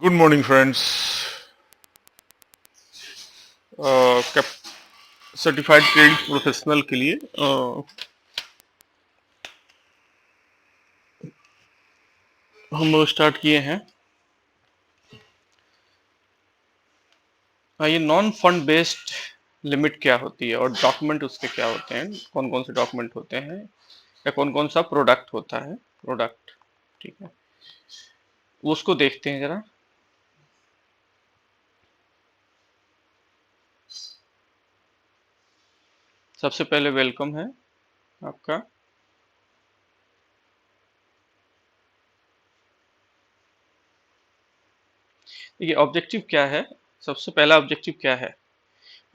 Good morning friends. Certified credit professional के लिए हम लोग स्टार्ट किए हैं। ये नॉन फंड बेस्ड लिमिट क्या होती है और डॉक्यूमेंट उसके क्या होते हैं, कौन कौन से डॉक्यूमेंट होते हैं या कौन कौन सा प्रोडक्ट होता है। प्रोडक्ट, ठीक है, वो उसको देखते हैं जरा। सबसे पहले वेलकम है आपका। देखिए ऑब्जेक्टिव क्या है। सबसे पहला ऑब्जेक्टिव क्या है,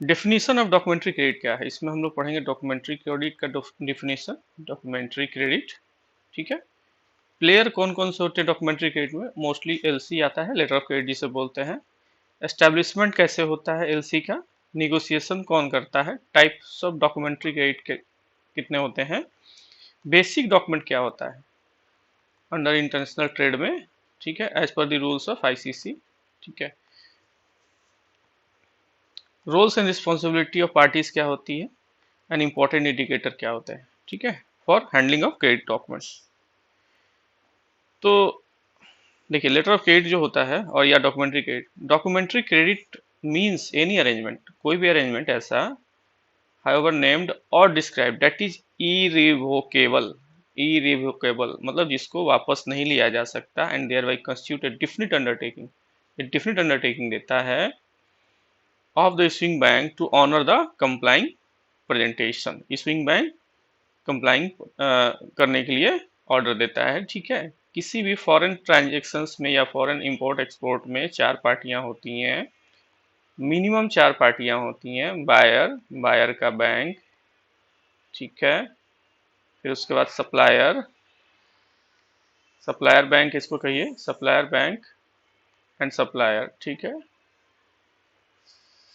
डेफिनेशन ऑफ डॉक्यूमेंट्री क्रेडिट क्या है। इसमें हम लोग पढ़ेंगे डॉक्यूमेंट्री क्रेडिट का डेफिनेशन, डॉक्यूमेंट्री क्रेडिट, ठीक है। प्लेयर कौन कौन से होते हैं डॉक्यूमेंट्री क्रेडिट में, मोस्टली एलसी आता है, लेटर ऑफ क्रेडिट जिसे बोलते हैं। एस्टेब्लिशमेंट कैसे होता है एलसी का, निगोशिएशन कौन करता है, टाइप्स ऑफ डॉक्यूमेंट्री क्रेडिट के कितने होते हैं, बेसिक डॉक्यूमेंट क्या होता है अंडर इंटरनेशनल ट्रेड में, ठीक है, as per the rules of ICC, ठीक है। Roles and responsibility of parties क्या होती है, एंड इंपॉर्टेंट इंडिकेटर क्या होते हैं, ठीक है, for handling of credit documents. तो देखिए लेटर ऑफ क्रेडिट जो होता है और या documentary credit means any arrangement, कोई भी अरेंजमेंट ऐसा, however named और described that is irrevocable, irrevocable मतलब जिसको वापस नहीं लिया जा सकता, and thereby constitute a definite undertaking, एक definite undertaking देता है of the issuing bank to honor the complying presentation, issuing bank complying करने के लिए ऑर्डर देता है, ठीक है। किसी भी फॉरेन ट्रांजेक्शन्स में या फॉरेन इंपोर्ट एक्सपोर्ट में चार पार्टियां होती हैं, मिनिमम चार पार्टियां होती हैं, बायर, बायर का बैंक, ठीक है, फिर उसके बाद सप्लायर, सप्लायर बैंक इसको कहिए, सप्लायर बैंक एंड सप्लायर, ठीक है,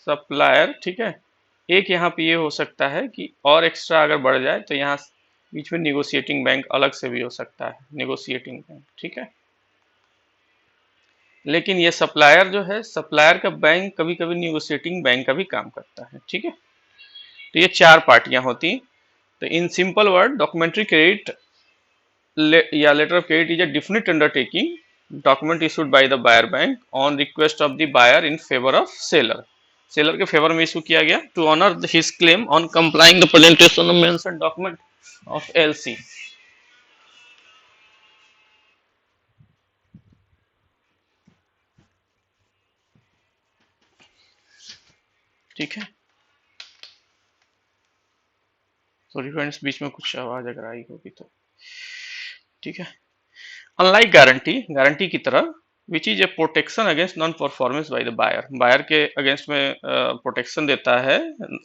सप्लायर, ठीक है। एक यहाँ पे ये हो सकता है कि और एक्स्ट्रा अगर बढ़ जाए तो यहाँ बीच में निगोशिएटिंग बैंक अलग से भी हो सकता है, निगोशिएटिंग बैंक, ठीक है। लेकिन ये सप्लायर जो है, सप्लायर का बैंक कभी कभी निगोशिएटिंग बैंक का भी काम करता है, ठीक है। तो ये चार पार्टियां होती। तो in simple word documentary credit या letter of credit is a definite undertaking document issued by the buyer bank on request of the buyer in favor of seller, seller के फेवर में इशू किया गया to honour his claim on complying the presentation of mention document of LC, ठीक है। Sorry friends, बीच में कुछ आवाज अगर आई होगी तो, ठीक है। अनलाइक गारंटी, गारंटी की तरह which is a protection against non performance by the buyer, buyer के अगेंस्ट में प्रोटेक्शन देता है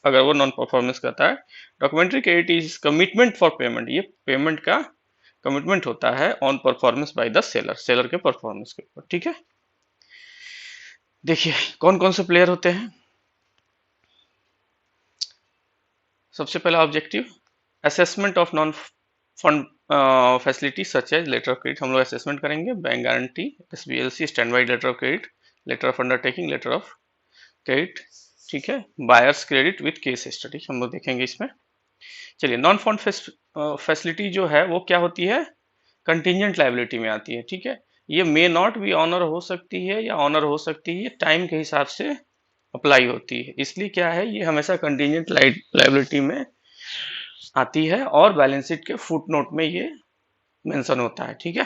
अगर वो नॉन परफॉर्मेंस करता है। Documentary credit is commitment for payment, ये पेमेंट का कमिटमेंट होता है on performance by the seller, seller के परफॉर्मेंस के ऊपर, ठीक है। देखिए कौन कौन से प्लेयर होते हैं। सबसे पहला objective, assessment of non fund facility such as letter of credit, हम लोग असेसमेंट करेंगे, bank guarantee, SBLC, stand by letter of credit, letter of undertaking, letter of credit, ठीक है, buyer's credit with case study हम लोग देखेंगे इसमें। चलिए नॉन फंड फैसिलिटी जो है वो क्या होती है, कंटिजेंट लाइबिलिटी में आती है, ठीक है। ये मे नॉट भी ऑनर हो सकती है या ऑनर हो सकती है, टाइम के हिसाब से अप्लाई होती है, इसलिए क्या है ये हमेशा कंटिजेंट लाइबिलिटी में आती है और बैलेंस शीट के फुट नोट में ये मेंशन होता है, ठीक है।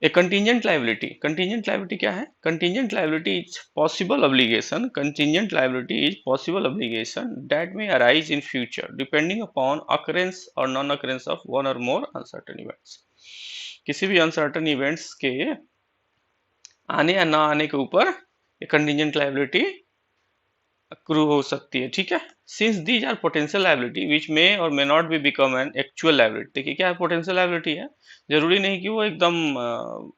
ए कंटिजेंट लाइबिलिटी क्या है, contingent liability is possible obligation, contingent liability is possible obligation that may arise in future depending upon occurrence or non occurrence of one or more uncertain events, किसी भी अनसर्टेन इवेंट्स के आने या ना आने के ऊपर कंटिजेंट लाइबिलिटी अक्रू हो सकती है, ठीक है। Since these are potential liability which may और may not be become an actual liability, देखिए क्या है, पोटेंशियल लाइबिलिटी है, जरूरी नहीं कि वो एकदम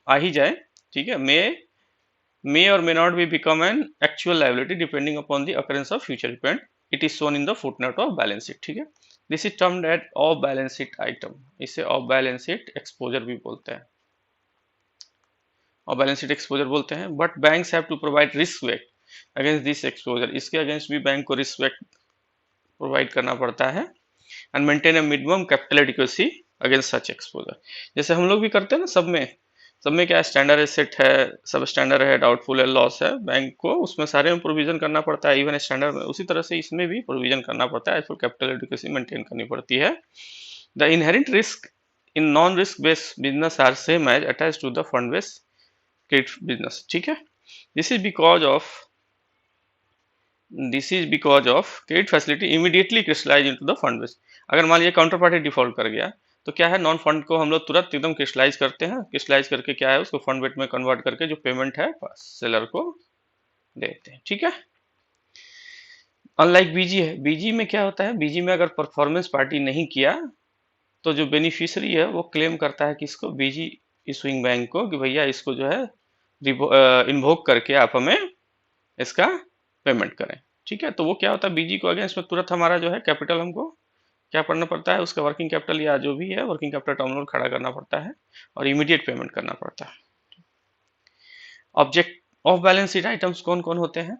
आ ही जाए, ठीक है। मे और may not be become an actual liability depending upon the occurrence of future event, it is shown in the footnote of balance sheet, ठीक है। This is termed at off balance sheet item, इसे off balance sheet exposure भी बोलते हैं। और balance sheet exposure बोलते हैं। But banks have to provide risk weight against this exposure, इसके अगेंस्ट भी बैंक को रिस्क वेट प्रोवाइड करना पड़ता है। And maintain a minimum capital adequacy against such exposure, जैसे हम लोग भी करते हैं ना, सब में क्या स्टैंडर्ड एसेट है, सब स्टैंडर्ड है, डाउटफुल है, लॉस है, बैंक को उसमें सारे में प्रोविजन करना पड़ता है, इवन स्टैंडर्ड में, उसी तरह से इसमें भी प्रोविजन करना पड़ता है, कैपिटल एडिक्वेसी मेंटेन करनी पड़ती है। The inherent risk in non risk based business are same as attach to the fund based credit business, ठीक है। This is because of credit facility immediately crystallise into the fund based. अगर मान लीजिए counter party default कर गया तो क्या है, नॉन फंड को हम लोग तुरंत एकदम क्रिस्टलाइज करते हैं, क्रिस्टलाइज करके क्या है उसको फंड बेट में कन्वर्ट करके जो पेमेंट है सेलर को देते हैं, ठीक है। अनलाइक बीजी है, बीजी में क्या होता है, बीजी में अगर परफॉर्मेंस पार्टी नहीं किया तो जो बेनिफिशियरी है वो क्लेम करता है किसको, बीजी इशूइंग बैंक को, कि भैया इसको जो है इन्वोक करके आप हमें इसका पेमेंट करें, ठीक है। तो वो क्या होता है, बीजी को अगेंस्ट में तुरंत हमारा जो है कैपिटल हमको क्या करना पड़ता है, उसका वर्किंग कैपिटल या जो भी है वर्किंग कैपिटल टर्म लोन खड़ा करना पड़ता है और इमीडिएट पेमेंट करना पड़ता है। Object of balance sheet items कौन कौन होते हैं,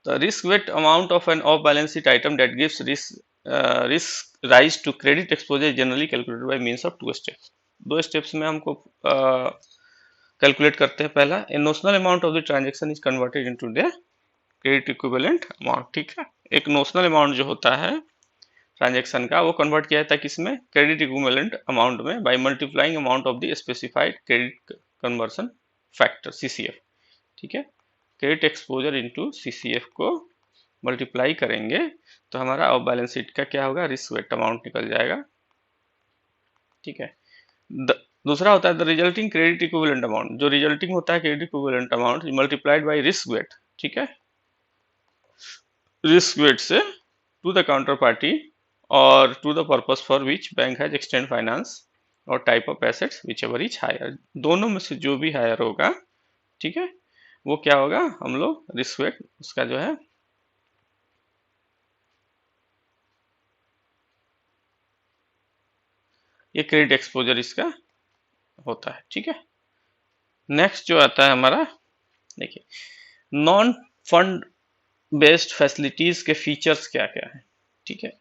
the risk weight amount of an off balance sheet item that gives risk rise to credit exposure is generally calculated by means of two steps। दो steps में हमको calculate करते हैं। पहला, a notional amount of the transaction is converted into the credit equivalent amount, ठीक है। एक notional amount जो होता है ट्रांजेक्शन का वो कन्वर्ट किया जाता है किसमें, क्रेडिट इक्विवेलेंट अमाउंट में, by multiplying amount of the specified credit conversion factor CCF, ठीक है। क्रेडिट एक्सपोजर इनटू सीसीएफ को मल्टीप्लाई करेंगे तो हमारा ऑफ बैलेंस शीट का क्या होगा, रिस्क वेट अमाउंट निकल जाएगा, ठीक है। दूसरा होता है the resulting credit equivalent amount, जो रिजल्टिंग होता है credit equivalent amount multiplied by risk weight, ठीक है। रिस्क वेट से to the counter party or to the purpose for which bank has extend finance or type of assets whichever is higher, दोनों में से जो भी higher होगा, ठीक है, वो क्या होगा, हम लोग रिस्क वेट उसका जो है ये क्रेडिट एक्सपोजर इसका होता है, ठीक है। नेक्स्ट जो आता है हमारा, देखिए नॉन फंड बेस्ड फैसिलिटीज के फीचर्स क्या क्या है, ठीक है।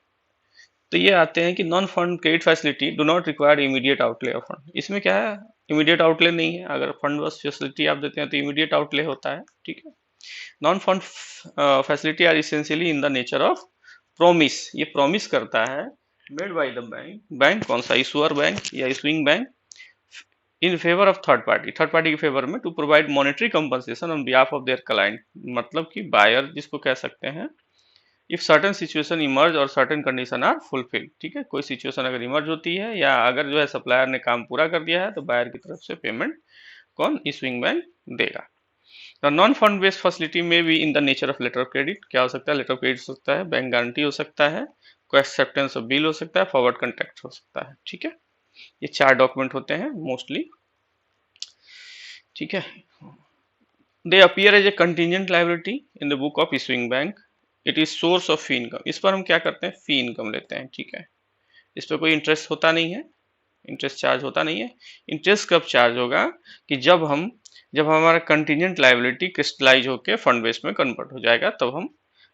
तो ये आते हैं कि non fund credit facility do not require immediate outlay of fund, इसमें क्या है, इमीडिएट आउटले नहीं है, अगर फंड बेस्ड फैसिलिटी आप देते हैं तो इमीडिएट आउटले होता है, ठीक है। Non fund facility are essentially in the nature of promise, ये प्रॉमिस करता है made by the bank, bank कौन सा, इशुअर बैंक या issuing bank, in favour of third party के फेवर में, to provide monetary compensation on behalf of their client, मतलब कि बायर जिसको कह सकते हैं, इफ सर्टन सिचुएशन इमर्ज और सर्टन कंडीशन आर फुलफिल, ठीक है। कोई सिचुएशन अगर इमर्ज होती है या अगर जो है सप्लायर ने काम पूरा कर दिया है तो बायर की तरफ से पेमेंट कौन, इशुइंग बैंक देगा। नॉन फंड बेस्ड फैसिलिटी में भी in the nature of letter of credit, क्या हो सकता है, लेटर ऑफ क्रेडिट हो सकता है, बैंक गारंटी हो सकता है, कोई एक्सेप्टेंस ऑफ बिल हो सकता है, फॉरवर्ड कॉन्ट्रैक्ट हो सकता है, ठीक है। ये 4 डॉक्यूमेंट होते हैं मोस्टली, ठीक है। They appear as a contingent liability in the book of issuing bank, it is source of fee income, इस पर हम क्या करते हैं, फी इनकम लेते हैं, ठीक है। इस पर कोई इंटरेस्ट होता नहीं है, इंटरेस्ट चार्ज होता नहीं है। इंटरेस्ट कब चार्ज होगा, कि जब हमारा कंटिजेंट लायबिलिटी क्रिस्टलाइज होकर फंड बेस में कन्वर्ट हो जाएगा तब हम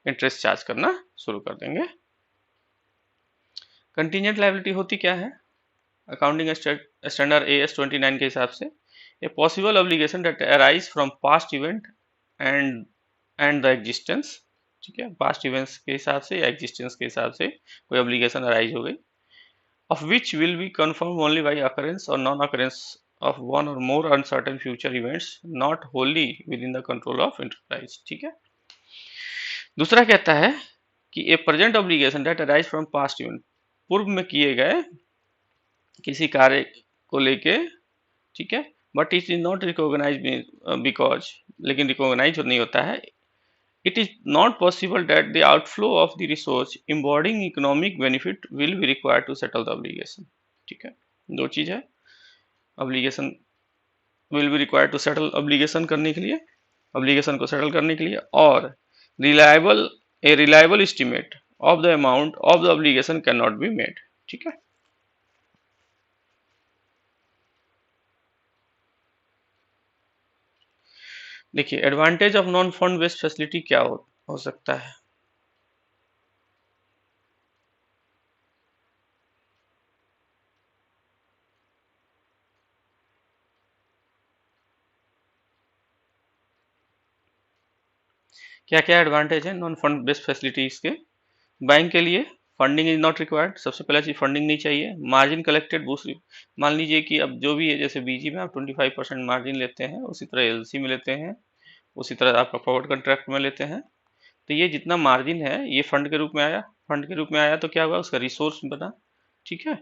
इंटरेस्ट चार्ज करना शुरू कर देंगे। कंटिजेंट लायबिलिटी होती क्या है, अकाउंटिंग स्टैंडर्ड AS 29 के हिसाब से, a possible obligation that arise from past event and the existence, ठीक है, पास्ट इवेंट्स के हिसाब से या एग्जिस्टेंस के हिसाब से कोई ऑब्लिगेशन अराइज हो गई, of which will be confirmed only by occurrence or non-occurrence of one or more uncertain future events not wholly within the control of enterprise, ठीक है। दूसरा कहता है कि a present obligation that arise from past event, पूर्व में किए गए किसी कार्य को लेके, ठीक है, but it is not recognise because, लेकिन रिकॉग्नाइज नहीं होता है, it is not possible that the outflow of the resource embodying economic benefit will be required to settle the obligation, ठीक है। दो चीज है, obligation will be required to settle obligation करने के लिए, obligation को settle करने के लिए, और a reliable estimate of the amount of the obligation cannot be made, ठीक है। देखिए advantage of non fund based facility क्या हो सकता है। क्या क्या एडवांटेज है नॉन फंड बेस्ड फैसिलिटीज के। बैंक के लिए फंडिंग इज नॉट रिक्वायर्ड, सबसे पहला चीज फंडिंग नहीं चाहिए। मार्जिन कलेक्टेड दूसरी, मान लीजिए कि अब जो भी है, जैसे बीजी में आप 25% मार्जिन लेते हैं, उसी तरह एलसी में लेते हैं, उसी तरह आपका फॉरवर्ड कॉन्ट्रैक्ट में लेते हैं। तो ये जितना मार्जिन है ये फंड के रूप में आया, फंड के रूप में आया तो क्या हुआ, उसका रिसोर्स बना। ठीक है,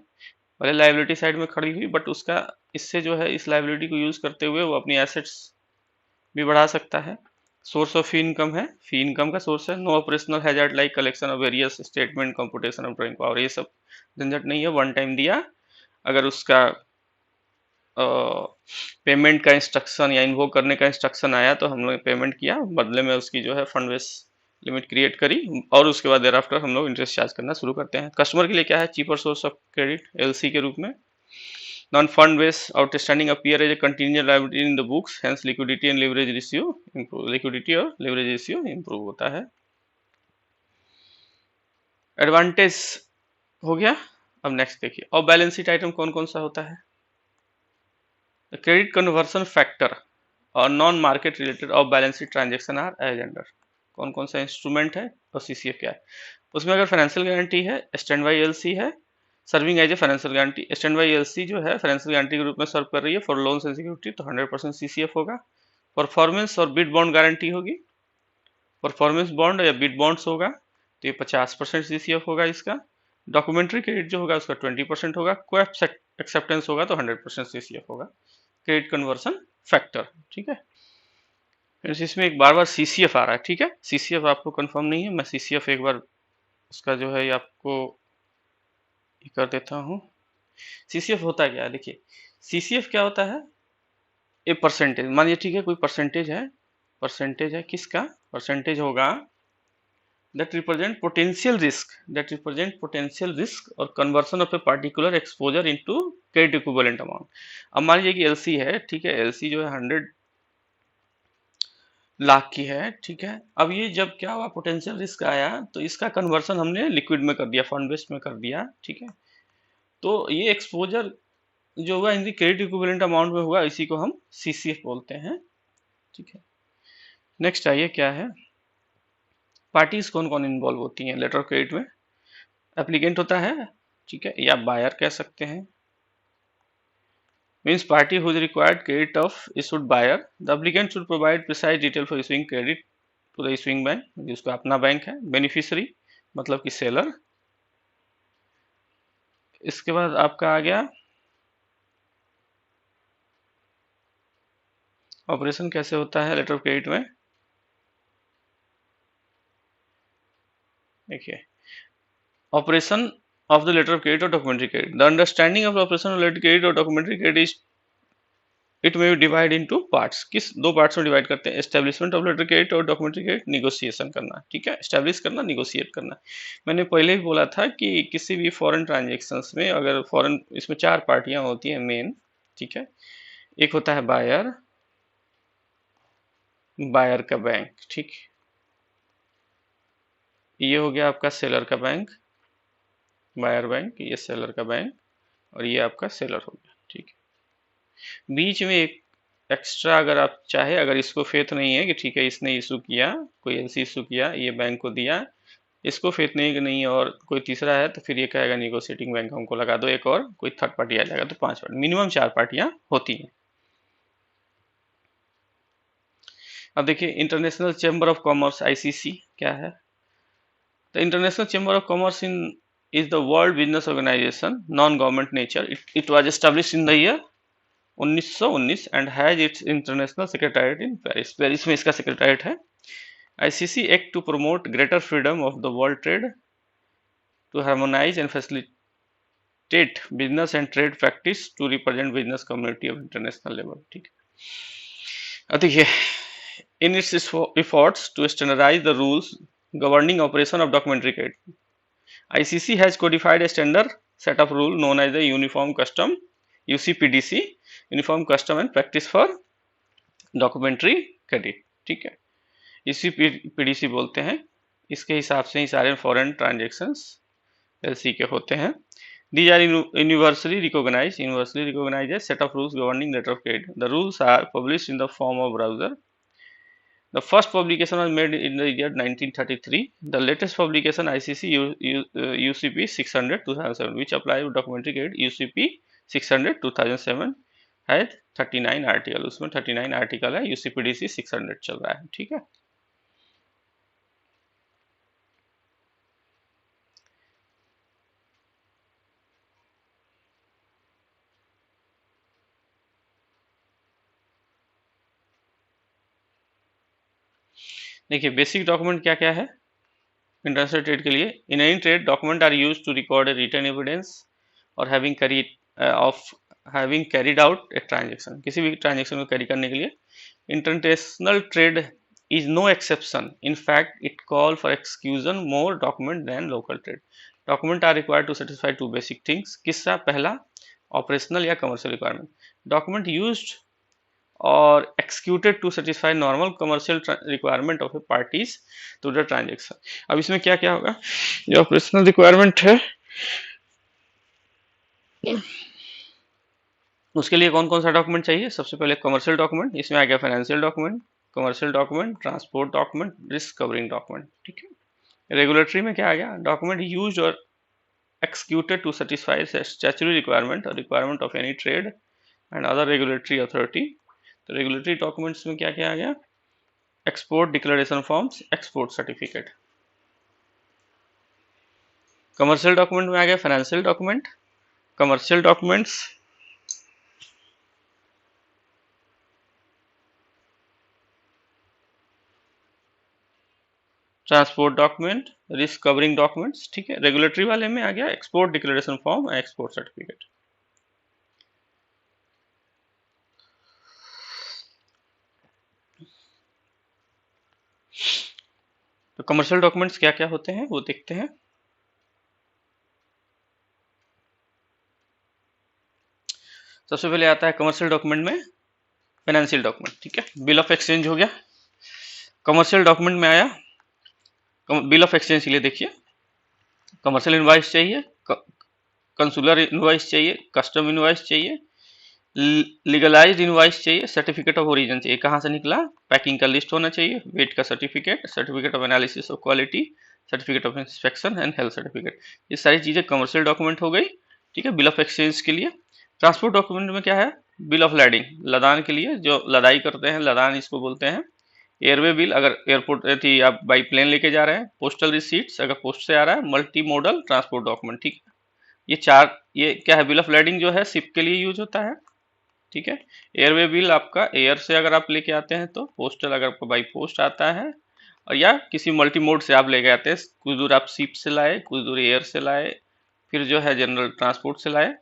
पहले लाइबिलिटी साइड में खड़ी हुई, बट उसका इससे जो है इस लाइबिलिटी को यूज करते हुए वो अपनी एसेट्स भी बढ़ा सकता है। सोर्स ऑफ फी इनकम है, फी इनकम का सोर्स है। No operational hazard like collection of various statement, computation of drawing power, ये सब झंझट नहीं है। वन टाइम दिया, अगर उसका पेमेंट का इंस्ट्रक्शन या इन्वोक करने का इंस्ट्रक्शन आया तो हम लोग पेमेंट किया, बदले में उसकी जो है फंड बेस लिमिट क्रिएट करी, और उसके बाद देर आफ्टर हम लोग इंटरेस्ट चार्ज करना शुरू करते हैं। कस्टमर के लिए क्या है, cheaper source of credit LC के रूप में। Non fund base outstanding appear as a continuous liability in the books, hence liquidity and leverage ratio improve, liquidity और लिवरेज रेशियो इंप्रूव होता है। एडवांटेज हो गया। अब नेक्स्ट देखिए, और बैलेंस शीट आइटम कौन कौन सा होता है। क्रेडिट कन्वर्सन फैक्टर और non market related off balance sheet transaction are as under. कौन कौन सा इंस्ट्रूमेंट है और सीसीएफ क्या है। उसमें अगर फाइनेंशियल गारंटी है, स्टैंड बाई एलसी है, serving as a financial guarantee. Stand by LC जो है फाइनेंशियल गारंटी के रूप में सर्व कर रही है फॉर लोन्स एंड सिक्योरिटी, तो 100% सीसीएफ होगा। परफॉर्मेंस और बिड बॉन्ड गारंटी होगी, परफॉर्मेंस बॉन्ड या बिड बॉन्ड्स होगा तो ये 50% सीसीएफ होगा इसका। डॉक्यूमेंट्री क्रेडिट जो होगा उसका 20% होगा। को एक्सेप्टेंस होगा तो 100% सीसीएफ होगा। क्रेडिट कन्वर्सन फैक्टर, ठीक है। इसमें एक बार बार सीसीएफ आ रहा है, ठीक है, सीसीएफ आपको कंफर्म नहीं है, मैं सीसीएफ एक बार उसका जो है आपको ये कर देता हूँ। सीसीएफ होता क्या है, देखिए सीसीएफ क्या होता है, ए परसेंटेज, मानिए ठीक है कोई परसेंटेज है किसका, परसेंटेज होगा that represent potential risk और conversion of a particular exposure into credit equivalent amount। अब मान लीजिए कि एलसी है, ठीक है, एलसी जो है 100 लाख की है, ठीक है। अब ये जब क्या हुआ, पोटेंशियल रिस्क आया तो इसका कन्वर्सन हमने लिक्विड में कर दिया, फंड बेस्ड में कर दिया, ठीक है। तो ये एक्सपोजर जो हुआ इन क्रेडिट इक्विवेलेंट अमाउंट में हुआ, इसी को हम सीसीएफ बोलते हैं, ठीक है। नेक्स्ट आइए क्या है, पार्टीज कौन कौन इन्वॉल्व होती हैं लेटर ऑफ क्रेडिट में। एप्लीकेंट होता है, ठीक है, या बायर कह सकते हैं। Means party whose required credit of issued buyer, the applicant should provide precise detail for issuing credit to the issuing bank, जिसका अपना बैंक है। बेनिफिशियरी मतलब कि सेलर। इसके बाद आपका आ गया ऑपरेशन कैसे होता है लेटर ऑफ क्रेडिट में। देखिए operation of the letter of credit or documentary credit. The understanding of the operation of letter credit or documentary credit is it may be divided into parts। किस दो parts में divide करते हैं, establishment of letter credit और documentary credit, negotiation करना, ठीक है, establish करना, निगोशिएट करना। मैंने पहले भी बोला था कि किसी भी फॉरेन ट्रांजेक्शन्स में अगर फॉरेन, इसमें चार पार्टियां होती हैं मेन, ठीक है। एक होता है बायर, बायर का बैंक, ठीक, ये हो गया आपका सेलर का बैंक, बायर बैंक, ये सेलर का बैंक, और ये आपका सेलर हो गया, ठीक है। बीच में एक एक्स्ट्रा अगर आप चाहे, अगर इसको फेथ नहीं है कि ठीक है इसने इशू किया, कोई एलसी इशू किया, ये बैंक को दिया, इसको फेथ नहीं है और कोई तीसरा है, तो फिर ये कहेगा निगोशिएटिंग बैंक हमको लगा दो एक और, कोई थर्ड पार्टी आ जाएगा, तो 5 पार्टी, मिनिमम 4 पार्टियां होती हैं। अब देखिए international chamber of commerce ICC क्या है। The international chamber of commerce in is the world business organization, non-government nature. It was established in the year 1919 and has its international secretariat in Paris। Paris में इसका secretariat है। ICC act to promote greater freedom of the world trade, to harmonize and facilitate business and trade practice, to represent business community of international level, ठीक है। अब देखिए in its efforts to standardize the rules governing operation of documentary credit, ICC has codified a standard set of rules known as the Uniform Custom UCPDC, Uniform Custom and Practice for Documentary Credit। ठीक है, इसी PDC बोलते हैं। इसके हिसाब से ही सारे foreign transactions LC के होते हैं। These are universally recognized as set of rules governing letter of credit. The rules are published in the form of browser. The first publication was made in the year 1933. The latest publication ICC UCP 600 2007, which apply to documentary credit UCP 600 2007 है 39 article, उसमें 39 article है, यूसीपीडीसी 600 चल रहा है। ठीक है, देखिए basic document क्या क्या है इंटरनेशनल ट्रेड के लिए। In any trade document are use to record a return evidence or having carried out a transaction, किसी भी ट्रांजेक्शन को कैरी करने के लिए। International trade is no exception. In fact, it call for exclusion more document than local trade. Document are required to satisfy two basic things. किसका पहला, operational या commercial requirement. Document used or executed to satisfy normal commercial requirement of a parties to the transaction. अब इसमें क्या क्या होगा, जो operational requirement है उसके लिए कौन कौन सा डॉक्यूमेंट चाहिए। सबसे पहले कमर्शियल डॉक्यूमेंट, इसमें आ गया financial document, commercial document, transport document, risk covering document. ठीक है, रेगुलेटरी में क्या आ गया, डॉक्यूमेंट यूज्ड और executed to satisfy statutory requirement or requirement of any trade and other regulatory authority। तो रेगुलेटरी डॉक्यूमेंट्स में क्या क्या आ गया, export declaration forms, export certificate. Commercial document में आ गया financial document, commercial documents, transport document, risk covering documents. ठीक है, regulatory वाले में आ गया export declaration form, export certificate. तो कमर्शियल डॉक्यूमेंट्स क्या क्या होते हैं वो देखते हैं। सबसे पहले आता है कमर्शियल डॉक्यूमेंट में फाइनेंशियल डॉक्यूमेंट। ठीक है, बिल ऑफ एक्सचेंज हो गया। कमर्शियल डॉक्यूमेंट में आया बिल ऑफ एक्सचेंज के लिए देखिए, कमर्शियल इनवॉइस चाहिए, कंसुलर इनवॉइस चाहिए, कस्टम इनवॉइस चाहिए, लीगलाइज्ड इनवॉइस चाहिए, सर्टिफिकेट ऑफ ओरिजिन चाहिए, कहाँ से निकला, पैकिंग का लिस्ट होना चाहिए, वेट का certificate, certificate of analysis of quality, certificate of inspection and health certificate. ये सारी चीजें कमर्शियल डॉक्यूमेंट हो गई। ठीक है, बिल ऑफ एक्सचेंज के लिए। ट्रांसपोर्ट डॉक्यूमेंट में क्या है, बिल ऑफ लैडिंग, लदान के लिए जो लदाई करते हैं, लदान इसको बोलते हैं। एयरवे बिल, अगर एयरपोर्ट थी आप बाई प्लेन लेके जा रहे हैं, पोस्टल रिसीट्स अगर पोस्ट से आ रहा है, मल्टी मोडल ट्रांसपोर्ट डॉक्यूमेंट। ठीक है, ये चार, ये क्या है, बिल ऑफ लैडिंग जो है शिप के लिए यूज होता है। ठीक है, एयरवे बिल आपका एयर से अगर आप लेके आते हैं तो, पोस्टल अगर आपको बाई पोस्ट आता है, और या किसी मल्टी मोड से आप लेके आते हैं, कुछ दूर आप शिप से लाए, कुछ दूर एयर से लाए, फिर जो है जनरल ट्रांसपोर्ट से लाए,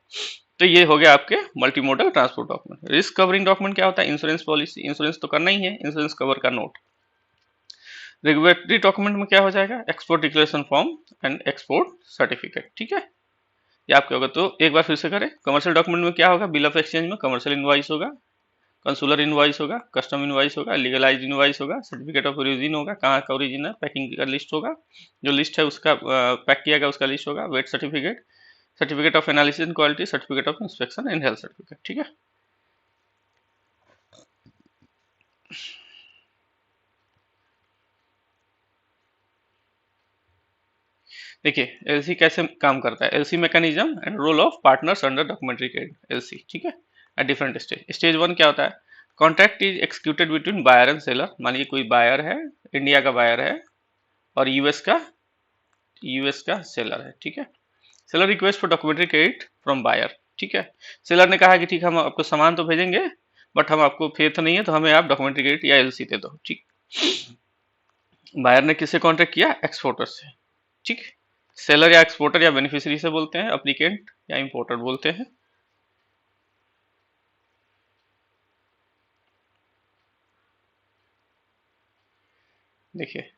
तो ये हो गया आपके multi modal transport document. Risk covering document क्या होता है, इंश्योरेंस पॉलिसी, इंश्योरेंस तो करना ही है, इंश्योरेंस कवर का नोट। रेगुलेटरी डॉक्यूमेंट में क्या हो जाएगा, export declaration form and export certificate. ठीक है, ये आपके होगा। तो एक बार फिर से करें, कमर्शियल डॉक्यूमेंट में क्या होगा, बिल ऑफ एक्सचेंज में कमर्शियल इनवॉइस होगा, कंसुलर इनवॉइस होगा, कस्टम इनवॉइस होगा, लीगलाइज्ड इनवॉइस होगा, सर्टिफिकेट ऑफ ओरिजिन होगा, कहाँ का ओरिजिन है, पैकिंग का लिस्ट होगा, जो लिस्ट है उसका पैक किया गया उसका लिस्ट होगा, weight certificate, certificate of analysis and quality, certificate of inspection and health certificate. ठीक है, देखिए एलसी कैसे काम करता है, LC mechanism and role of partners under documentary credit, LC. ठीक है, at different stage. Stage one क्या होता है, contract is executed between buyer and seller. मानिए कोई बायर है, इंडिया का बायर है, और यूएस का सेलर है। ठीक है, seller request for documentary credit from buyer. ठीक है, सेलर ने कहा कि ठीक हम आपको सामान तो भेजेंगे, बट हम आपको फेथ नहीं है, तो हमें आप डॉक्यूमेंट्री क्रेडिट या एलसी दे दो। ठीक, बायर ने किससे कॉन्ट्रैक्ट किया, एक्सपोर्टर से। ठीक, सेलर या एक्सपोर्टर या बेनिफिशियरी से बोलते हैं, एप्लीकेंट या इंपोर्टर बोलते हैं। देखिए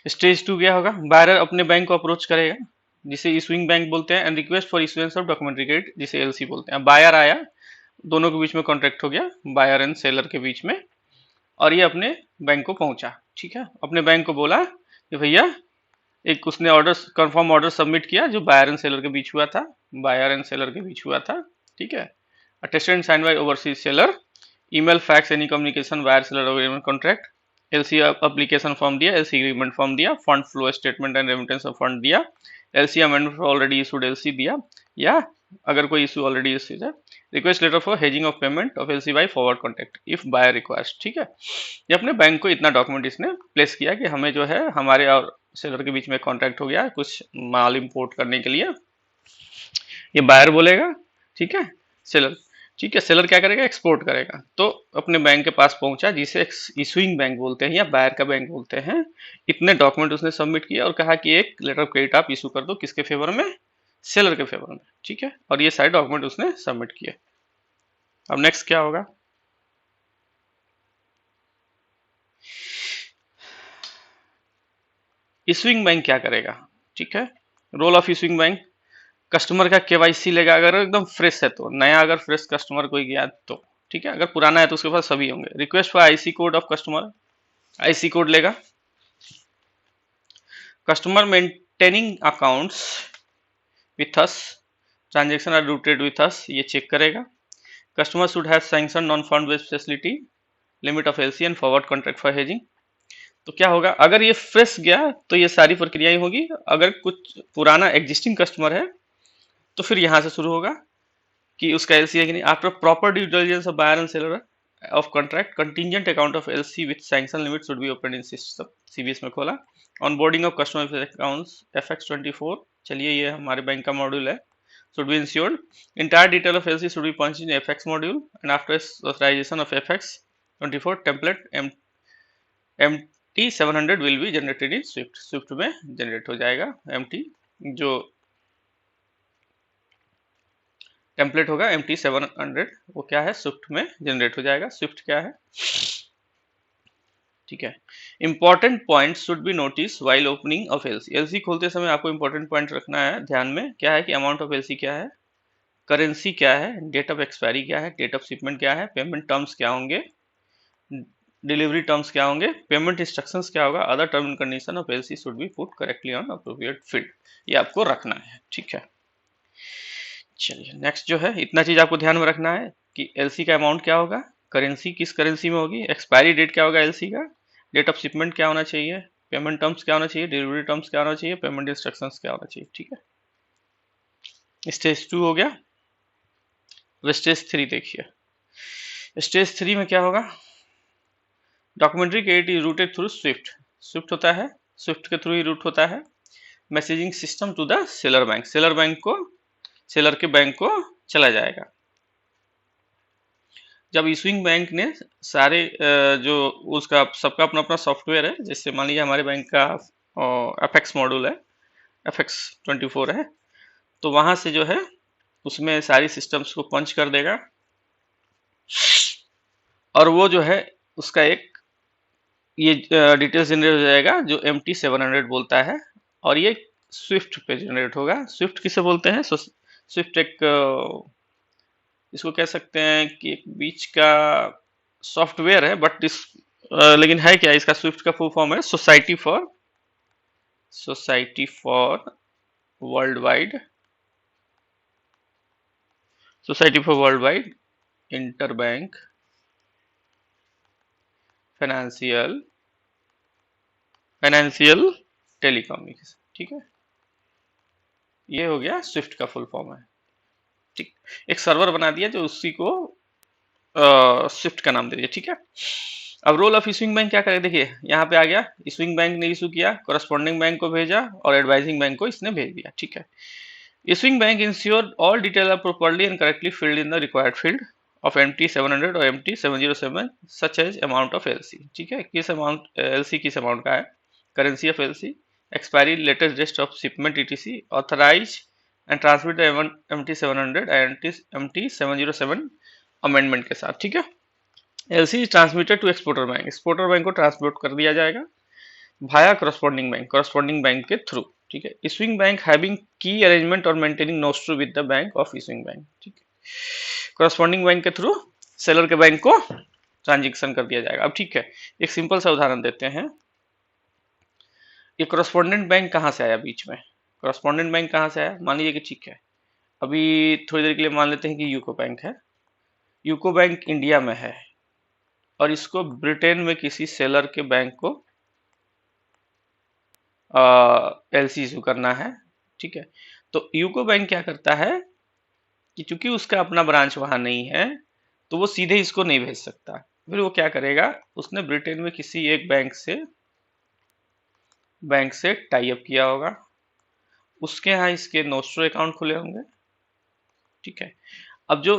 स्टेज टू क्या होगा, बायर अपने बैंक को अप्रोच करेगा, जिसे इशुइंग बैंक बोलते हैं, and request for issuance of documentary credit, जिसे एलसी बोलते हैं। बायर आया, दोनों के बीच में कॉन्ट्रैक्ट हो गया, बायर एंड सेलर के बीच में, और ये अपने बैंक को पहुंचा। ठीक है, अपने बैंक को बोला कि भैया एक उसने ऑर्डर, कंफर्म ऑर्डर सबमिट किया जो बायर एंड सेलर के बीच हुआ था, बायर एंड सेलर के बीच हुआ था। ठीक है, attested and signed by overseas seller, email fax any communication buyer seller agreement contract, LC application form दिया, एलसी एग्रीमेंट फॉर्म दिया, fund flow statement and remittance of fund दिया, LC amendment already issued LC दिया, या अगर कोई issue already issued है, request letter for hedging of payment of LC by forward contact if buyer request. ठीक है, ये अपने बैंक को इतना डॉक्यूमेंट इसने प्लेस किया कि हमें जो है हमारे और सेलर के बीच में कॉन्ट्रैक्ट हो गया है कुछ माल इंपोर्ट करने के लिए, ये बायर बोलेगा। ठीक है, सेलर, ठीक है, सेलर क्या करेगा, एक्सपोर्ट करेगा। तो अपने बैंक के पास पहुंचा, जिसे इशूइंग बैंक बोलते हैं या बायर का बैंक बोलते हैं। इतने डॉक्यूमेंट उसने सबमिट किया और कहा कि एक लेटर ऑफ क्रेडिट आप इशू कर दो, किसके फेवर में, सेलर के फेवर में। ठीक है, और ये सारे डॉक्यूमेंट उसने सबमिट किए। अब नेक्स्ट क्या होगा, इशूइंग बैंक क्या करेगा। ठीक है, role of issuing bank, customer का केवाईसी लेगा, अगर एकदम फ्रेश है तो, नया अगर फ्रेश कस्टमर कोई गया तो। ठीक है, अगर पुराना है तो उसके पास सभी होंगे। Request for IC code of customer, IC code लेगा। Customer maintaining accounts with us, transaction are routed with us, ये चेक करेगा। Customer should have sanction non fund based facility, limit of LC and forward contract for hedging. तो क्या होगा, अगर ये fresh गया तो ये सारी प्रक्रियाएं होगी। अगर कुछ पुराना एग्जिस्टिंग कस्टमर है तो फिर यहां से शुरू होगा कि उसका एलसी है कि नहीं। After proper due diligence of buyer and seller of contract, contingent account of LC with sanction limit should be open in system, CBS में खोला। Onboarding of customer accounts FX24, चलिए ये हमारे बैंक का module है, should be ensured. Entire detail of LC should be punched in FX module, and after authorization of FX24 template MT700 will be generated in Swift. Swift में generate हो जाएगा MT, जो template होगा MT700, वो क्या है, Swift में generate हो जाएगा। स्विफ्ट क्या है, ठीक है। Important point should be notice while opening of LC, LC खोलते समय आपको इंपॉर्टेंट पॉइंट रखना है ध्यान में। क्या है कि अमाउंट ऑफ एलसी क्या है, करेंसी क्या है, डेट ऑफ एक्सपायरी क्या है, डेट ऑफ शिपमेंट क्या है, पेमेंट टर्म्स क्या होंगे, डिलीवरी टर्म्स क्या होंगे, पेमेंट इंस्ट्रक्शंस क्या होगा, other term and condition of LC should be put correctly on appropriate field, ये आपको रखना है। ठीक है, चलिए नेक्स्ट जो है, इतना चीज आपको ध्यान में रखना है कि एलसी का अमाउंट क्या होगा, करेंसी किस करेंसी में होगी, एक्सपायरी डेट क्या होगा एलसी का, डेट ऑफ शिपमेंट क्या होना चाहिए, पेमेंट टर्म्स क्या होना चाहिए, डिलीवरी टर्म्स क्या होना चाहिए, पेमेंट इंस्ट्रक्शंस क्या होना चाहिए। ठीक है, स्टेज 2 हो गया। अब स्टेज 3 देखिए, स्टेज 3 में क्या होगा, documentary credit is routed through SWIFT, SWIFT होता है, स्विफ्ट के थ्रू ही रूट होता है। Messaging system to the seller bank, seller bank को, सेलर के बैंक को चला जाएगा। जब इशूइंग बैंक ने सारे जो उसका सबका अपना अपना सॉफ्टवेयर है, जैसे मान लीजिए हमारे बैंक का FX मॉड्यूल है, FX24 है, तो वहां से जो है उसमें सारी सिस्टम्स को पंच कर देगा, और वो जो है उसका एक ये डिटेल्स जनरेट हो जाएगा जो MT700 बोलता है, और ये स्विफ्ट पे जनरेट होगा। स्विफ्ट किसे बोलते हैं, स्विफ्ट एक इसको कह सकते हैं कि एक बीच का सॉफ्टवेयर है, बट इस लेकिन है क्या, इसका स्विफ्ट का फुल फॉर्म है society for world wide interbank financial telecommunication. ठीक है, ये हो गया स्विफ्ट का फुल फॉर्म है। ठीक, एक सर्वर बना दिया जो उसी को स्विफ्ट का नाम दे दिया। ठीक है, अब रोल ऑफ इशूइंग बैंक क्या करे, देखिए यहाँ पे आ गया, इशूइंग बैंक ने इशू किया, कोरस्पॉन्डिंग बैंक को भेजा, और एडवाइजिंग बैंक को इसने भेज दिया। ठीक है, issuing bank ensure all detail are properly and correctly filled in the required field of MT700 और MT707 such as amount of LC. ठीक है, किस अमाउंट एलसी किस अमाउंट का है, currency of LC, expiry, latest date of shipment ETC, authorise and transmit MT700 and MT707 amendment के साथ। ठीक है, LC is transmitted to exporter bank को ट्रांसमिट कर दिया जाएगा भाया करस्पॉन्डिंग बैंक के थ्रू। ठीक है, issuing bank having key arrangement और maintaining notes to with the bank of issuing bank. ठीक है, करस्पॉन्डिंग बैंक के थ्रू सेलर के बैंक को ट्रांजेक्शन कर दिया जाएगा। अब ठीक है, एक सिंपल सा उदाहरण देते हैं। ये करस्पॉन्डेंट बैंक कहाँ से आया बीच में? करस्पॉन्डेंट बैंक कहाँ से आया? मान लीजिए कि ठीक है, अभी थोड़ी देर के लिए मान लेते हैं कि यूको बैंक है। यूको बैंक इंडिया में है और इसको ब्रिटेन में किसी सेलर के बैंक को एलसी इशू करना है। ठीक है, तो यूको बैंक क्या करता है कि चूंकि उसका अपना ब्रांच वहां नहीं है तो वो सीधे इसको नहीं भेज सकता। फिर वो क्या करेगा, उसने ब्रिटेन में किसी एक बैंक से टाई अप किया होगा, उसके यहाँ इसके नोस्ट्रो अकाउंट खुले होंगे। ठीक है, अब जो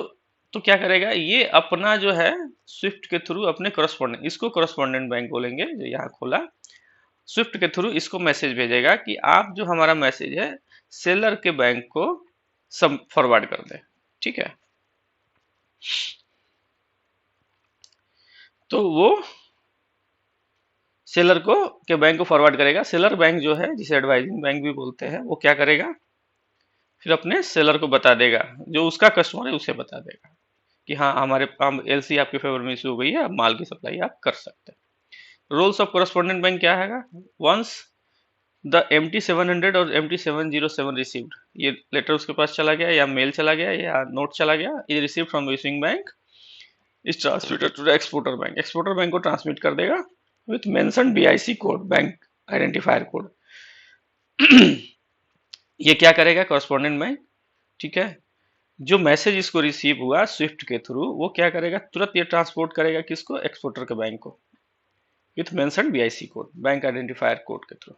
तो क्या करेगा, ये अपना जो है स्विफ्ट के थ्रू अपने करस्पॉन्डेंट, इसको करस्पॉन्डेंट बैंक बोलेंगे जो यहाँ खोला, स्विफ्ट के थ्रू इसको मैसेज भेजेगा कि आप जो हमारा मैसेज है सेलर के बैंक को सब फॉरवर्ड कर दें। ठीक है, तो वो सेलर को के बैंक को फॉरवर्ड करेगा। सेलर बैंक जो है, जिसे एडवाइजिंग बैंक भी बोलते हैं, वो क्या करेगा, फिर अपने सेलर को बता देगा, जो उसका कस्टमर है उसे बता देगा कि हाँ हमारे एलसी आपके फेवर में इशू हो गई है, अब माल की सप्लाई आप कर सकते हैं। रोल्स ऑफ करस्पॉन्डेंट बैंक क्या है? वंस द MT700 और MT707 रिसीव्ड, ये लेटर उसके पास चला गया या मेल चला गया या नोट चला गया, ये receive from issuing bank is transmitted to the exporter bank. Exporter bank को ट्रांसमिट कर देगा with mention BIC code, bank identifier code. ये क्या करेगा करस्पॉन्डेंट बैंक? ठीक है, जो मैसेज इसको रिसीव हुआ स्विफ्ट के थ्रू, वो क्या करेगा, तुरंत ये ट्रांसपोर्ट करेगा किसको, एक्सपोर्टर के बैंक को, with mention BIC code, bank identifier code के थ्रू।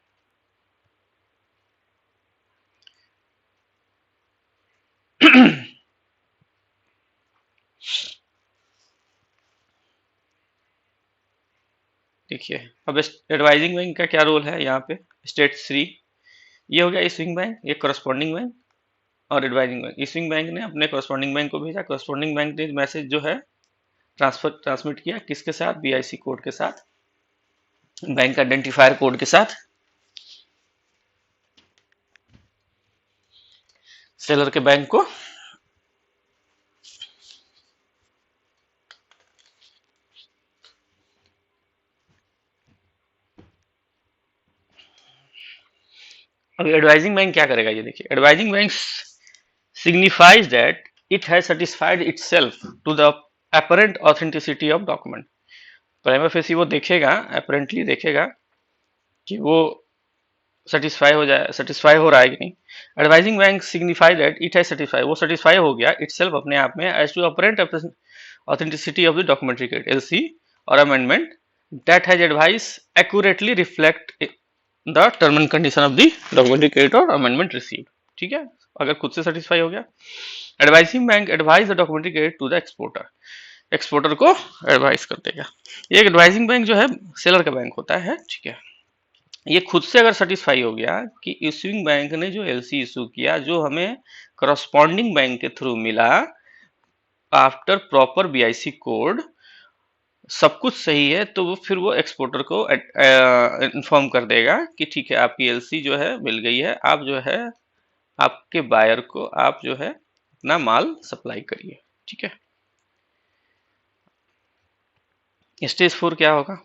देखिए, अब एडवाइजिंग बैंक का क्या रोल है यहाँ पे, स्टेट 3, ये हो गया इशूइंग बैंक, ये करस्पॉन्डिंग बैंक और एडवाइजिंग बैंक। इशूइंग बैंक ने अपने करस्पॉन्डिंग बैंक को भेजा, करस्पॉन्डिंग बैंक ने मैसेज जो है ट्रांसमिट किया किसके साथ, BIC कोड के साथ, बैंक आइडेंटिफायर कोड के साथ, सेलर के बैंक को। अब एडवाइजिंग बैंक क्या करेगा, ये देखिए, advising bank signifies that it has satisfied itself to the apparent authenticity of document। Prima facie वो देखेगा, apparently देखेगा कि वो सेटिस्फाई हो रहा है कि नहीं। Advising bank signify that it has satisfy, वो सेटिस्फाई हो गया इटसेल्फ अपने आप में, as to apparent authenticity of the documentary credit LC or amendment that has advise accurately reflect the term and condition of the documentary credit or amendment received. ठीक है, अगर खुद से सेटिस्फाई हो गया। Advising bank advise the documentary credit to the exporter, exporter को advice कर देगा। ये एडवाइजिंग बैंक जो है सेलर का बैंक होता है। ठीक है, ये खुद से अगर सेटिस्फाई हो गया कि इशूइंग बैंक ने जो एलसी इशू किया, जो हमें करस्पॉन्डिंग बैंक के थ्रू मिला आफ्टर प्रॉपर BIC कोड, सब कुछ सही है, तो वो फिर वो एक्सपोर्टर को इन्फॉर्म कर देगा कि ठीक है आपकी एलसी जो है मिल गई है, आप जो है आपके बायर को आप जो है अपना माल सप्लाई करिए। ठीक है, स्टेज 4 क्या होगा?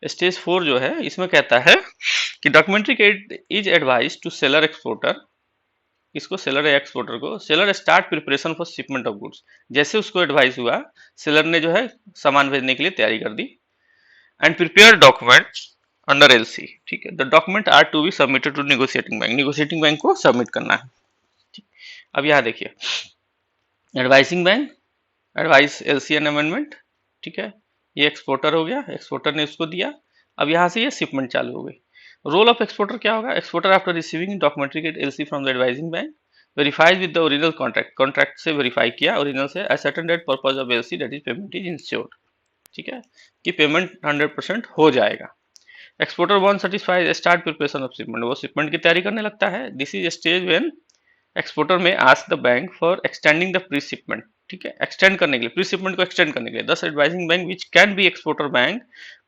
स्टेज 4 जो है इसमें कहता है कि documentary credit is advise to seller exporter, इसको सेलर या एक्सपोर्टर को, seller start preparation for shipment of goods, जैसे उसको एडवाइस हुआ सेलर ने जो है सामान भेजने के लिए तैयारी कर दी, and prepare document under LC. ठीक है, the document are to be submitted to negotiating bank, negotiating bank को सबमिट करना है। ठीक, अब यहाँ देखिए, advising bank advice LC and amendment. ठीक है, ये एक्सपोर्टर हो गया, एक्सपोर्टर ने उसको दिया, अब यहाँ से ये शिपमेंट चालू हो गई। रोल ऑफ एक्सपोर्टर क्या होगा? Exporter after receiving documentary credit LC from the advising bank verifies with the original contract, contract से वेरीफाई किया ओरिजिनल से, at certain date purpose of LC that is payment is insured. ठीक है, कि payment 100% हो जाएगा। Exporter one satisfies start preparation of shipment, वो shipment की तैयारी करने लगता है। This is stage when exporter may ask the bank for extending the pre shipment. ठीक है, एक्सटेंड करने के लिए, प्री शिपमेंट को एक्सटेंड करने के लिए, दस advising bank which can be exporter bank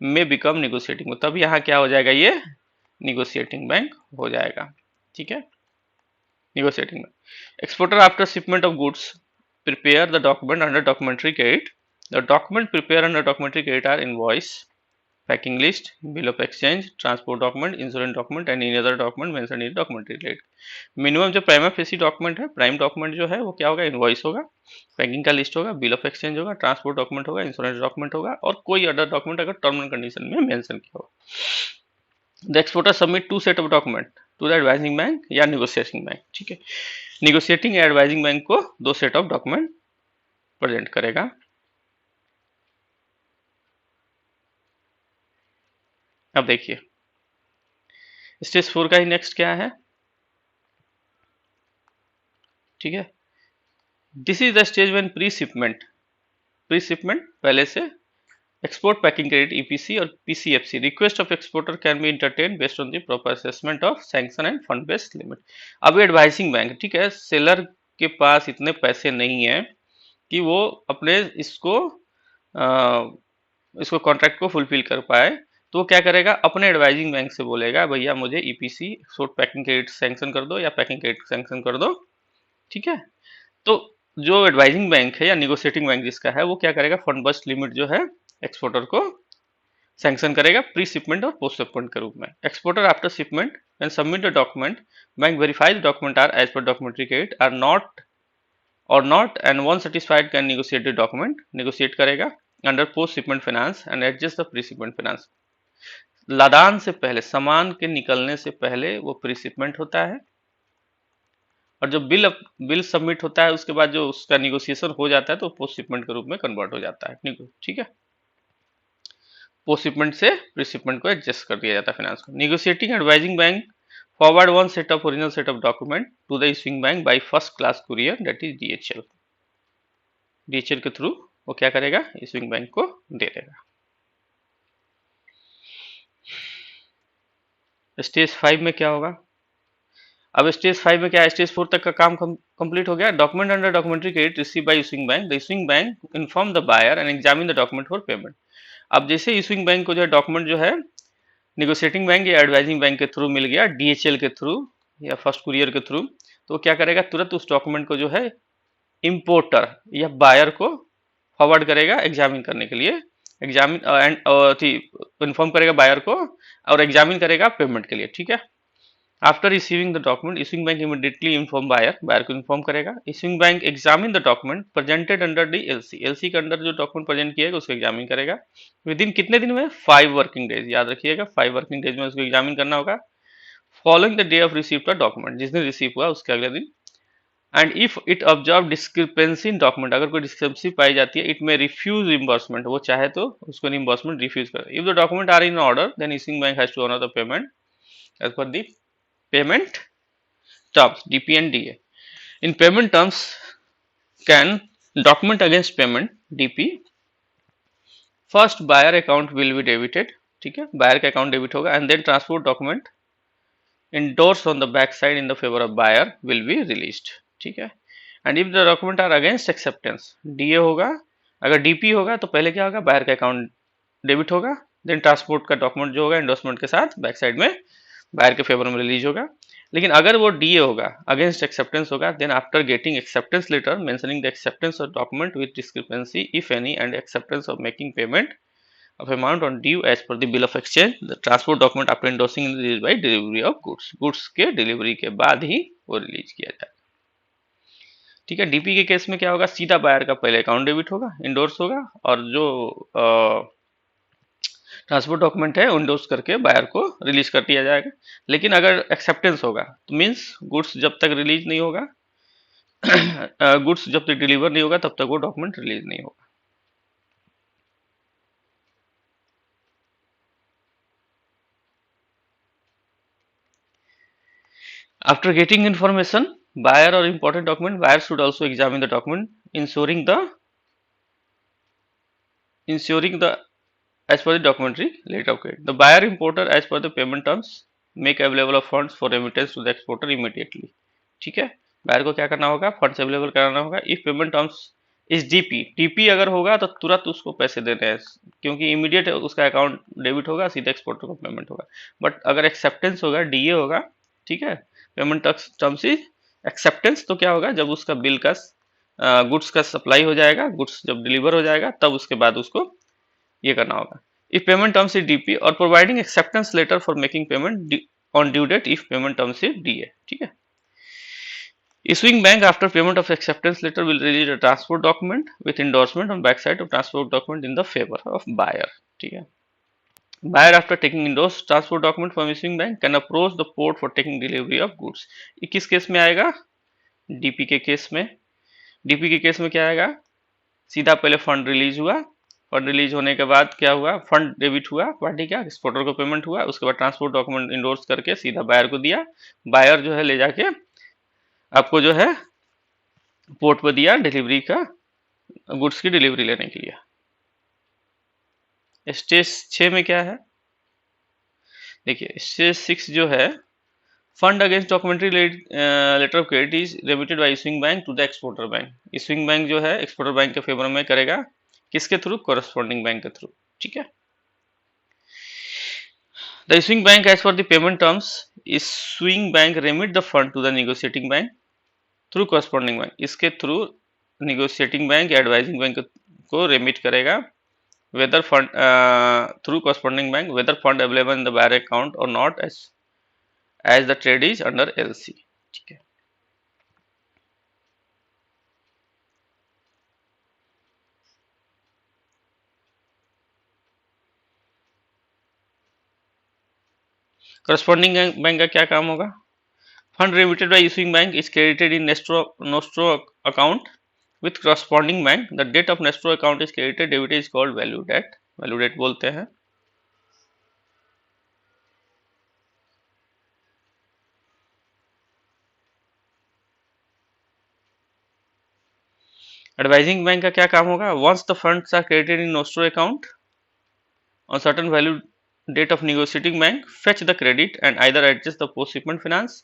में बिकम नेगोशिएटिंग, तब यहाँ क्या हो जाएगा, ये नेगोशिएटिंग बैंक हो जाएगा। ठीक है, negotiating bank. Exporter after shipment of goods prepare the document under documentary credit. The document prepared under documentary credit are invoice, packing list, bill of exchange, transport document, insurance document and any other document mentioned in documentary credit. Minimum जो prima facie document है, prime document जो है वो क्या होगा, invoice होगा, packing का list होगा, बिल ऑफ एक्सचेंज होगा, ट्रांसपोर्ट डॉक्यूमेंट होगा, इंश्योरेंस डॉक्यूमेंट होगा और कोई अदर डॉक्यूमेंट अगर टर्म एंड कंडीशन में मेंशन किया होगा। The exporter submit to set of document to the advising bank या निगोशिएटिंग बैंक। ठीक है, निगोशिएटिंग या एडवाइजिंग बैंक को दो सेट ऑफ डॉक्यूमेंट प्रेजेंट करेगा। अब देखिए स्टेज 4 का ही नेक्स्ट क्या है। ठीक है, this is the stage when pre shipment पहले से export packing credit EPC or PCFC request of exporter can be entertain based on the proper assessment of sanction and fund based limit. अब advising bank, ठीक है, seller के पास इतने पैसे नहीं है कि वो अपने इसको कॉन्ट्रैक्ट को फुलफिल कर पाए, तो वो क्या करेगा, अपने एडवाइजिंग बैंक से बोलेगा भैया मुझे EPC export packing credit sanction कर दो या पैकिंग क्रेडिट सैंक्शन कर दो। ठीक है, तो जो एडवाइजिंग बैंक है या निगोशिएटिंग बैंक जिसका है वो क्या करेगा, फंड बेस्ड लिमिट जो है एक्सपोर्टर को सैंक्शन करेगा प्री शिपमेंट और पोस्ट शिपमेंट के रूप में। Exporter after shipment can submit the document, bank verifies document are as per documentary credit or not and one satisfied can negotiate the document, negotiate करेगा under post shipment finance and adjust the pre shipment finance. लदान से पहले, सामान के निकलने से पहले वो प्री शिपमेंट होता है और जो बिल सबमिट होता है उसके बाद जो उसका निगोशिएशन हो जाता है तो पोस्ट शिपमेंट के रूप में कन्वर्ट हो जाता है। ठीक है, पोस्ट शिपमेंट से प्री शिपमेंट को एडजस्ट कर दिया जाता है फाइनेंस को। Negotiating advising bank forward one set of original set of document to the issuing bank by first class courier that is DHL. DHL के थ्रू वो क्या करेगा, इशूइंग बैंक को दे देगा। स्टेज 5 में क्या होगा, अब स्टेज 5 में क्या है, स्टेज 4 तक का काम कंप्लीट हो गया। Document under documentary credit receive by issuing bank, the issuing bank inform the buyer and examine the document for payment. अब जैसे इशूइंग बैंक को जो है डॉक्यूमेंट जो है निगोशिएटिंग बैंक या एडवाइजिंग बैंक के थ्रू मिल गया, डीएचएल के थ्रू या फर्स्ट कुरियर के थ्रू, तो क्या करेगा, तुरंत उस डॉक्यूमेंट को जो है इंपोर्टर या बायर को फॉरवर्ड करेगा एग्जामिन करने के लिए, एग्जामिन एंड इन्फॉर्म करेगा बायर को और एग्जामिन करेगा पेमेंट के लिए। ठीक है, after receiving the document issuing bank immediately inform buyer को इन्फॉर्म करेगा। Issuing bank examine the document presented under the LC के अंदर जो डॉक्यूमेंट प्रेजेंट किया उसको एग्जामिन करेगा विद इन कितने दिन में, 5 वर्किंग डेज। याद रखिएगा 5 वर्किंग डेज में उसको एग्जामिन करना होगा। Following the day of receive the document, जिस दिन रिसीव हुआ उसके अगले दिन। And if it observe discrepancy in document, अगर कोई डिस्क्रिपेंसी पाई जाती है, इट में रिफ्यूज रिम्बर्समेंट, वो चाहे तो उसको रिम्बर्समेंट रिफ्यूज करे। If the document are in order then issuing bank has to honour the payment as per the payment terms DP and DA. In payment terms can document against payment DP, first buyer account will be debited, ठीक है, buyer का account debit होगा and then transport document endorsed on the back side in the favor of buyer will be released, ठीक है। and if the document are against acceptance DA होगा, अगर DP होगा तो पहले क्या होगा, buyer का account debit होगा, then transport का document जो होगा endorsement के साथ बैक साइड में बायर के फेवर में रिलीज होगा। लेकिन अगर वो डीए होगा, अगेंस्ट एक्सेप्टेंस होगा, then after getting acceptance letter mentioning the acceptance of document with discrepancy if any and acceptance of making payment of amount on due as per the bill of exchange, the transport document after endorsing release by delivery of goods के delivery के बाद ही वो release किया जाएगा। ठीक है, DP के case में क्या होगा, सीधा बायर का पहले अकाउंट डेबिट होगा, इंडोर्स होगा, और जो ट्रांसपोर्ट डॉक्यूमेंट है इंडोर्स करके बायर को रिलीज कर दिया जाएगा। लेकिन अगर एक्सेप्टेंस होगा तो मींस गुड्स जब तक रिलीज नहीं होगा गुड्स जब तक डिलीवर नहीं होगा तब तक वो डॉक्यूमेंट रिलीज नहीं होगा। After getting information buyer or important document, buyer should also examine the document ensuring the as per the documentary letter of credit. The buyer importer as per the payment terms make available of funds for remittance to the exporter immediately. ठीक है, buyer को क्या करना होगा, funds available कराना होगा। If payment terms is DP अगर होगा तो तुरंत उसको पैसे देने हैं, क्योंकि इमीडिएट उसका अकाउंट डेबिट होगा, सीधा एक्सपोर्टर को पेमेंट होगा। बट अगर एक्सेप्टेंस होगा, डीए होगा, ठीक है, पेमेंट टर्म्स इज एक्सेप्टेंस, तो क्या होगा, जब उसका बिल का गुड्स का सप्लाई हो जाएगा, गुड्स जब डिलीवर हो जाएगा तब उसके बाद उसको ये करना होगा। If payment terms is DP or providing acceptance letter for making payment on due date if payment terms is DA, ठीक है। Issuing bank after payment of acceptance letter will release a transport document with endorsement on backside of transport document in the favor of buyer, ठीक है। Buyer after taking endorsed transport document from issuing bank can approach the port for taking delivery of goods। ये किस case में आएगा? DP के case में। DP के case में क्या आएगा? सीधा पहले फंड रिलीज हुआ, फंड रिलीज होने के बाद क्या हुआ? फंड डेबिट हुआ पार्टी का, एक्सपोर्टर को पेमेंट हुआ, उसके बाद ट्रांसपोर्ट डॉक्यूमेंट इंडोर्स करके सीधा बायर को दिया, बायर जो है ले जाके आपको जो है पोर्ट पर दिया डिलीवरी का, गुड्स की डिलीवरी लेने के लिए। स्टेज 6 में क्या है? देखिए स्टेज 6 जो है, fund against documentary letter of credit is remitted by issuing bank to the exporter bank. Issuing bank जो है एक्सपोर्टर बैंक के फेवर में करेगा, किसके थ्रू? कोरस्पॉन्डिंग बैंक के थ्रू, ठीक है। The issuing bank as per the payment terms, issuing bank remit the fund to the negotiating bank through corresponding bank. इसके थ्रू नेगोशिएटिंग बैंक या एडवाइजिंग बैंक को रेमिट करेगा, whether fund through corresponding bank, whether fund available in the buyer account or not, as the trade is under LC, ठीक है। corresponding bank का क्या काम होगा? Fund remitted by issuing bank is credited in nostro account with corresponding bank. The date of nostro account is credited, debit is called value date, value date बोलते हैं। Advising bank का क्या काम होगा? Once the funds are credited in nostro account on certain value date of negotiating bank, fetch the credit and either adjust the post shipment finance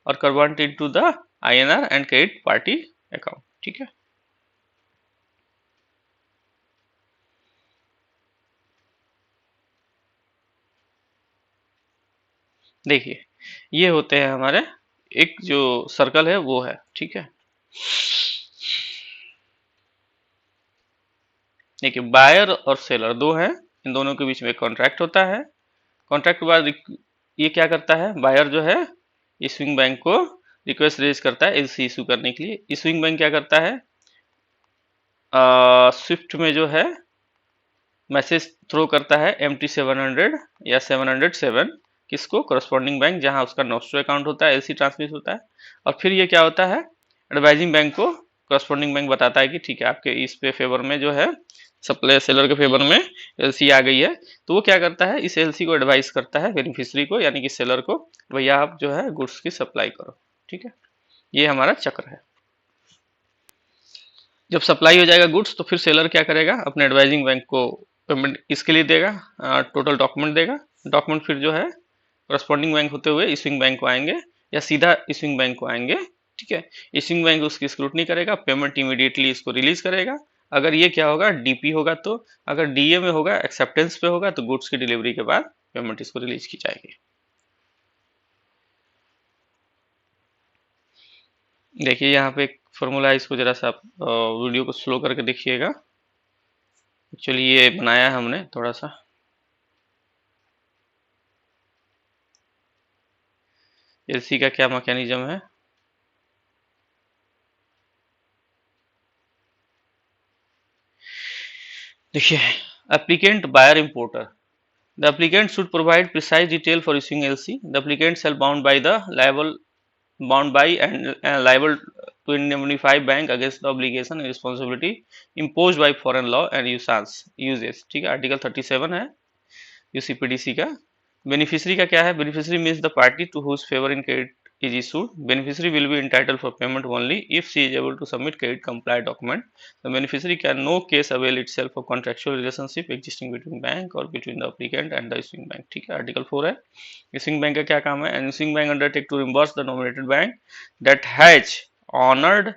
or convert it to the INR and credit party account, ठीक है। देखिए ये होते हैं हमारे, एक जो circle है वो है, ठीक है। देखिए बायर और सेलर दो हैं, इन दोनों के बीच में कॉन्ट्रैक्ट होता है। कॉन्ट्रैक्ट के बाद ये क्या करता है? बायर जो है इशूइंग बैंक को रिक्वेस्ट रेज करता है एलसी इशू करने के लिए। इशूइंग बैंक क्या करता है? स्विफ्ट में जो है मैसेज थ्रो करता है MT700 या 707 किसको? करस्पॉन्डिंग बैंक, जहां उसका नोस्ट्रो अकाउंट होता है, एलसी ट्रांसमिट होता है। और फिर ये क्या होता है? एडवाइजिंग बैंक को करस्पॉन्डिंग बैंक बताता है कि ठीक है आपके इस पे फेवर में जो है सप्लाई सेलर के फेवर में एलसी आ गई है। तो वो क्या करता है? इस एलसी को एडवाइस करता है बेनिफिशियरी को, यानी कि सेलर को, भैया आप जो है गुड्स की सप्लाई करो, ठीक है। ये हमारा चक्र है। जब सप्लाई हो जाएगा गुड्स तो फिर सेलर क्या करेगा? अपने एडवाइजिंग बैंक को पेमेंट इसके लिए देगा, टोटल डॉक्यूमेंट देगा। डॉक्यूमेंट फिर जो है करस्पॉन्डिंग बैंक होते हुए इशूइंग बैंक को आएंगे या सीधा इशूइंग बैंक को आएंगे, ठीक है। इशूइंग बैंक उसकी स्क्रूटनी करेगा, पेमेंट इमीडिएटली इसको रिलीज करेगा। अगर ये क्या होगा? डीपी होगा तो, अगर डीए में होगा, एक्सेप्टेंस पे होगा तो गुड्स की डिलीवरी के बाद पेमेंट इसको रिलीज की जाएगी। देखिए यहाँ पे एक फॉर्मूला है, इसको जरा सा आप वीडियो को स्लो करके देखिएगा। एक्चुअली ये बनाया है हमने थोड़ा सा। एलसी का क्या मैकेनिज्म है? देखिए applicant, buyer, importer. The applicant should provide precise detail for issuing LC. The applicant shall bound by and liable to indemnify bank against the obligation and responsibility imposed by foreign law and uses, ठीक है। Article 37 है यूसीपीडीसी का। Beneficiary का क्या है? Beneficiary means the party to whose favour in credit is issued. Beneficiary will be entitled for payment only if she is able to submit credit compliant document. The beneficiary can no case avail itself of contractual relationship existing between bank or between the applicant and the issuing bank, ठीक है। Article 4 है। issuing bank का क्या काम है? An issuing bank undertake to reimburse the nominated bank that has honored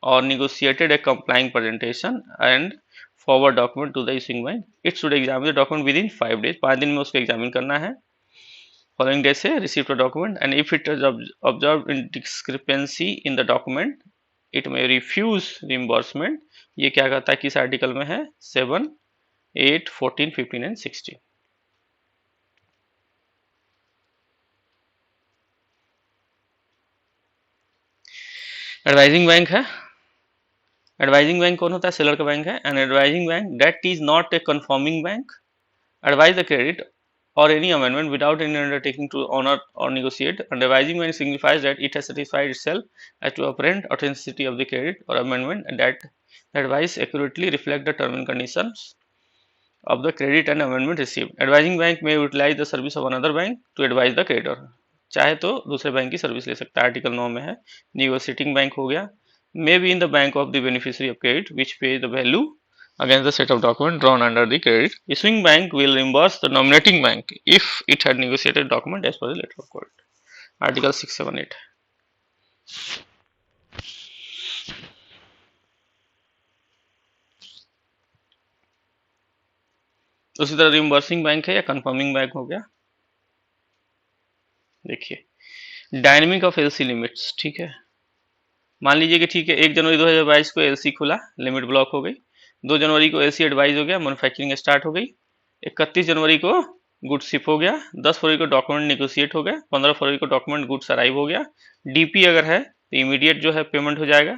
or negotiated a complying presentation and forward document to the issuing bank. It should examine the document within 5 days. 5 दिन में उसको examine करना है। Following day से receive the document and if it is observed in discrepancy in the document it may refuse reimbursement. ये क्या कहता है, किस आर्टिकल में है, 7, 8, 14, 15 एंड 16। एडवाइजिंग बैंक है, एडवाइजिंग बैंक कौन होता है, सेलर का बैंक है। And advising bank that is not a confirming bank advise the credit or any amendment without any undertaking to honor or negotiate. And advising bank signifies that it has satisfied itself as to apparent authenticity of the credit or amendment and that the advice accurately reflect the terms and conditions of the credit and amendment received. Advising bank may utilize the service of another bank to advise the creditor. चाहे तो दूसरे bank की service ले सकता है, article 9 में है। Negotiating bank हो गया, may be in the bank of the beneficiary of credit which pay the value against the set of document drawn under the credit. Issuing bank will reimburse the nominating bank if it had negotiated document as per the letter of credit. Article 678. उसी तरह रिम्बर्सिंग bank है या confirming bank हो गया। देखिए dynamic of LC limits, ठीक है। मान लीजिए कि ठीक है 1 जनवरी 2022 को एलसी खुला, लिमिट ब्लॉक हो गई। 2 जनवरी को एलसी एडवाइज हो गया, मैन्युफैक्चरिंग स्टार्ट हो गई। 31 जनवरी को गुड शिप हो गया। 10 फरवरी को डॉक्यूमेंट नेगोशिएट हो गया। 15 फरवरी को डॉक्यूमेंट गुड्स अराइव हो गया। डीपी अगर है तो इमीडिएट जो है पेमेंट हो जाएगा,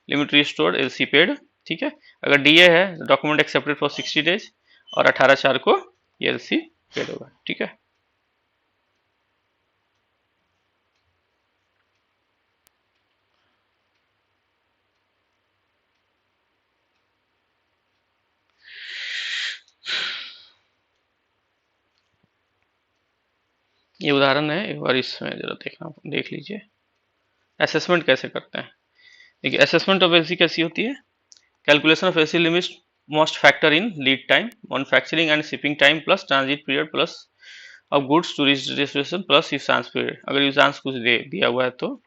लिमिट रिस्टोर्ड, एलसी पेड, ठीक है। अगर डीए है डॉक्यूमेंट एक्सेप्टेड फॉर 60 डेज और 18/4 को एलसी पेड होगा, ठीक है। ये उदाहरण है, एक बार इसमें जरा देखना, देख लीजिए असेसमेंट कैसे करते हैं। देखिए असेसमेंट ऑफ एलसी कैसी होती है, calculation of LC limits must factor in lead time, manufacturing and shipping time plus transit period plus of goods to registration plus usance period. अगर यूजांस कुछ दिया हुआ है तो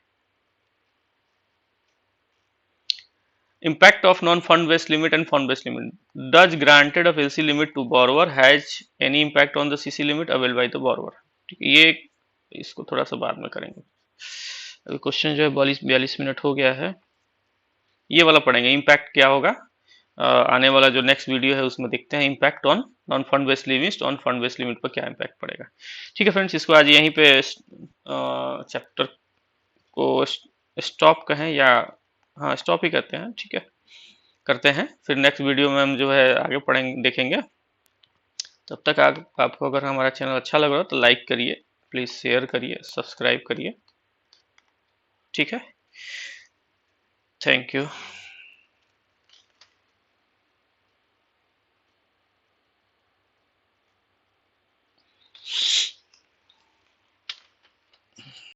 impact of non-fund based limit and fund based limit. Does granted of LC limit to borrower has any impact on the CC limit availed by the borrower? ठीक है, ये इसको थोड़ा सा बाद में करेंगे। अभी क्वेश्चन जो है 42 मिनट हो गया है, ये वाला पढ़ेंगे इम्पैक्ट क्या होगा। आने वाला जो नेक्स्ट वीडियो है उसमें देखते हैं impact on non fund based limit, on fund based limit पर क्या इम्पैक्ट पड़ेगा। ठीक है फ्रेंड्स, इसको आज यहीं पे चैप्टर को स्टॉप कहें या हाँ स्टॉप ही करते हैं, ठीक है, करते हैं। फिर नेक्स्ट वीडियो में हम जो है आगे पढ़ेंगे, देखेंगे। तब तक आपको अगर हमारा चैनल अच्छा लग रहा हो तो लाइक करिए, प्लीज़ शेयर करिए, सब्सक्राइब करिए, ठीक है। Thank you.